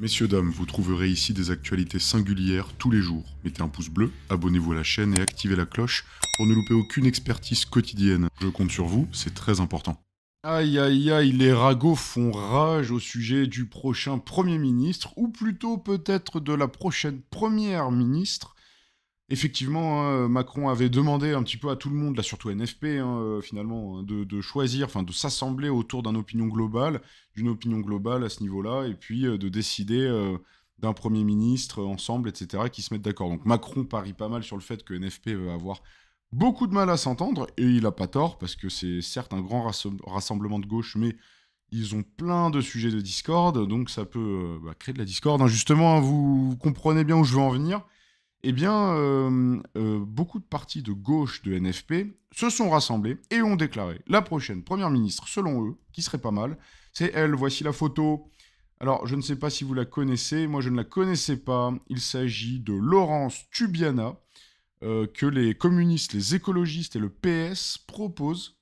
Messieurs, dames, vous trouverez ici des actualités singulières tous les jours. Mettez un pouce bleu, abonnez-vous à la chaîne et activez la cloche pour ne louper aucune expertise quotidienne. Je compte sur vous, c'est très important. Aïe aïe aïe, les ragots font rage au sujet du prochain Premier ministre, ou plutôt peut-être de la prochaine Première ministre. Effectivement, hein, Macron avait demandé un petit peu à tout le monde, là surtout à NFP, hein, finalement, hein, de choisir, enfin de s'assembler autour d'une opinion globale à ce niveau-là, et puis de décider d'un Premier ministre ensemble, etc., qui se mettent d'accord. Donc Macron parie pas mal sur le fait que NFP va avoir beaucoup de mal à s'entendre, et il a pas tort, parce que c'est certes un grand rassemblement de gauche, mais ils ont plein de sujets de discorde, donc ça peut créer de la discorde. Hein. Justement, hein, vous comprenez bien où je veux en venir. Eh bien, beaucoup de partis de gauche de NFP se sont rassemblés et ont déclaré la prochaine première ministre, selon eux, qui serait pas mal, c'est elle. Voici la photo. Alors, je ne sais pas si vous la connaissez, moi je ne la connaissais pas. Il s'agit de Laurence Tubiana, que les communistes, les écologistes et le PS proposent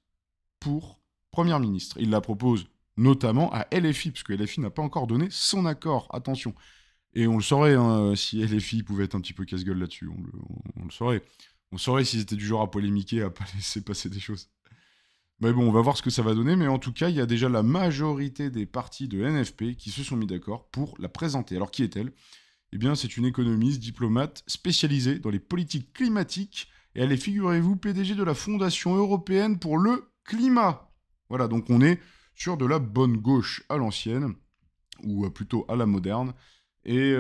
pour première ministre. Ils la proposent notamment à LFI, parce que LFI n'a pas encore donné son accord. Attention. Et on le saurait, hein, si LFI pouvaient être un petit peu casse-gueule là-dessus, on le saurait. On saurait s'ils étaient du genre à polémiquer, à pas laisser passer des choses. Mais bon, on va voir ce que ça va donner, mais en tout cas, il y a déjà la majorité des partis de NFP qui se sont mis d'accord pour la présenter. Alors qui est-elle? Eh bien, c'est une économiste, diplomate, spécialisée dans les politiques climatiques, et elle est, figurez-vous, PDG de la Fondation européenne pour le climat. Voilà, donc on est sur de la bonne gauche à l'ancienne, ou plutôt à la moderne. Et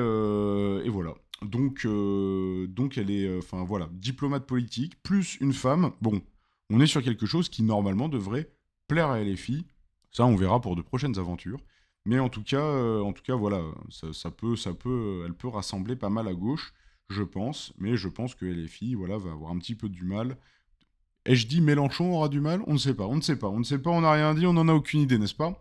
voilà. Donc elle est, enfin voilà, diplomate politique, plus une femme. Bon, on est sur quelque chose qui normalement devrait plaire à LFI. Ça, on verra pour de prochaines aventures. Mais en tout cas, voilà, elle peut rassembler pas mal à gauche, je pense. Mais je pense que LFI, voilà, va avoir un petit peu du mal. Ai-je dit Mélenchon aura du mal? On ne sait pas, on ne sait pas, on ne sait pas, on n'a rien dit, on n'en a aucune idée, n'est-ce pas?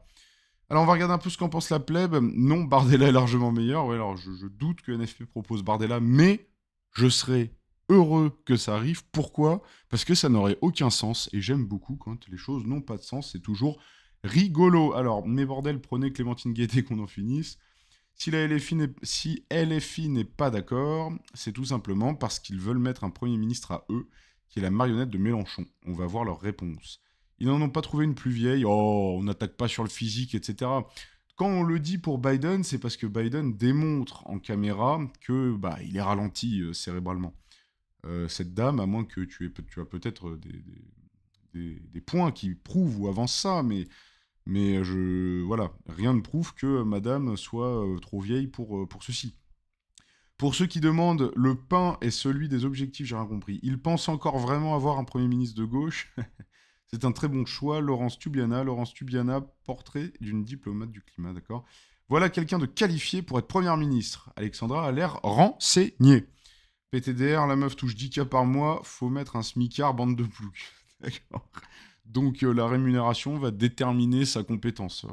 Alors on va regarder un peu ce qu'en pense la plèbe. Non, Bardella est largement meilleur. Ouais, alors je doute que NFP propose Bardella, mais je serais heureux que ça arrive. Pourquoi? Parce que ça n'aurait aucun sens. Et j'aime beaucoup quand les choses n'ont pas de sens. C'est toujours rigolo. Alors, mes bordels, prenez Clémentine Guettet qu'on en finisse. Si LFI n'est pas d'accord, c'est tout simplement parce qu'ils veulent mettre un Premier ministre à eux, qui est la marionnette de Mélenchon. On va voir leur réponse. Ils n'en ont pas trouvé une plus vieille. Oh, on n'attaque pas sur le physique, etc. Quand on le dit pour Biden, c'est parce que Biden démontre en caméra que bah, il est ralenti cérébralement. Cette dame, à moins que tu as peut-être des points qui prouvent ou avancent ça, mais voilà, rien ne prouve que madame soit trop vieille pour ceci. Pour ceux qui demandent, le pain est celui des objectifs, j'ai rien compris. Il pense encore vraiment avoir un Premier ministre de gauche. C'est un très bon choix, Laurence Tubiana. Laurence Tubiana, portrait d'une diplomate du climat, d'accord. Voilà quelqu'un de qualifié pour être Première ministre. Alexandra a l'air renseignée. PTDR, la meuf touche 10 k par mois, faut mettre un smicard, bande de ploucs. D'accord. Donc la rémunération va déterminer sa compétence.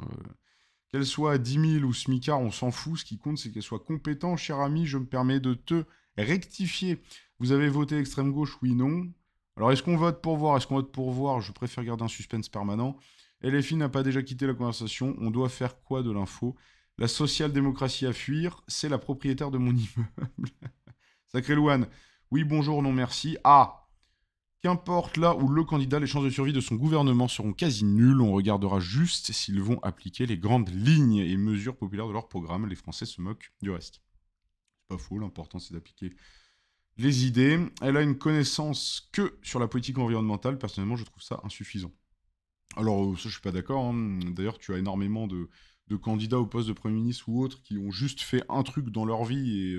Qu'elle soit à 10 000 ou smicard, on s'en fout. Ce qui compte, c'est qu'elle soit compétente. Cher ami, je me permets de te rectifier. Vous avez voté extrême gauche, oui, non. Alors, est-ce qu'on vote pour voir? Est-ce qu'on vote pour voir? Je préfère garder un suspense permanent. LFI n'a pas déjà quitté la conversation. On doit faire quoi de l'info? La social-démocratie à fuir, c'est la propriétaire de mon immeuble. Sacré Louane. Oui, bonjour, non merci. Ah, qu'importe là où le candidat, les chances de survie de son gouvernement seront quasi nulles. On regardera juste s'ils vont appliquer les grandes lignes et mesures populaires de leur programme. Les Français se moquent du reste. C'est pas faux, l'important c'est d'appliquer les idées. Elle a une connaissance que sur la politique environnementale. Personnellement, je trouve ça insuffisant. Alors, ça, je suis pas d'accord. Hein. D'ailleurs, tu as énormément de candidats au poste de Premier ministre ou autres qui ont juste fait un truc dans leur vie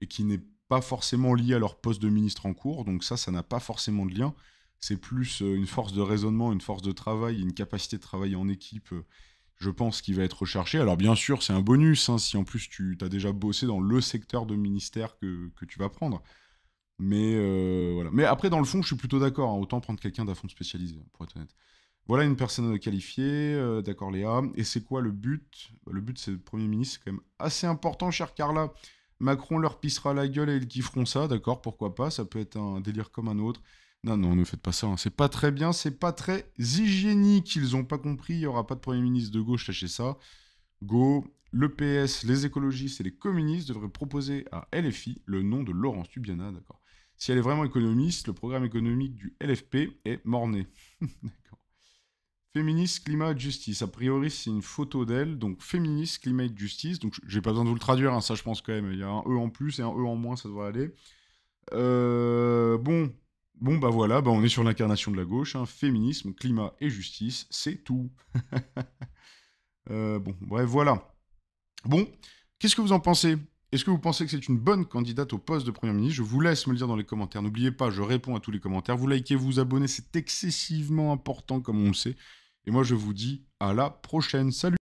et qui n'est pas forcément lié à leur poste de ministre en cours. Donc ça n'a pas forcément de lien. C'est plus une force de raisonnement, une force de travail, une capacité de travailler en équipe, je pense, qui va être recherchée. Alors bien sûr, c'est un bonus, hein, si en plus tu as déjà bossé dans le secteur de ministère que tu vas prendre. Mais voilà. Mais après, dans le fond, je suis plutôt d'accord. Hein. Autant prendre quelqu'un d'à fond spécialisé, pour être honnête. Voilà une personne qualifiée, d'accord Léa. Et c'est quoi le but? Le but, c'est le Premier ministre, c'est quand même assez important, chère Carla. Macron leur pissera la gueule et ils kifferont ça, d'accord, pourquoi pas, ça peut être un délire comme un autre. Non, non, ne faites pas ça, hein. C'est pas très bien, c'est pas très hygiénique, ils ont pas compris, il y aura pas de Premier ministre de gauche, sachez ça. Go, le PS, les écologistes et les communistes devraient proposer à LFI le nom de Laurence Tubiana, d'accord. Si elle est vraiment économiste, le programme économique du LFP est mort-né. D'accord. Féministe, climat, justice. A priori, c'est une photo d'elle. Donc, féministe, climat, justice. Donc, j'ai pas besoin de vous le traduire, hein, ça, je pense quand même. Il y a un E en plus et un E en moins, ça devrait aller. Bon, bah voilà, bah on est sur l'incarnation de la gauche. Hein. Féminisme, climat et justice, c'est tout. Bon, bref, voilà. Bon, qu'est-ce que vous en pensez? Est-ce que vous pensez que c'est une bonne candidate au poste de Premier ministre? Je vous laisse me le dire dans les commentaires. N'oubliez pas, je réponds à tous les commentaires. Vous likez, vous abonnez, c'est excessivement important comme on le sait. Et moi, je vous dis à la prochaine. Salut!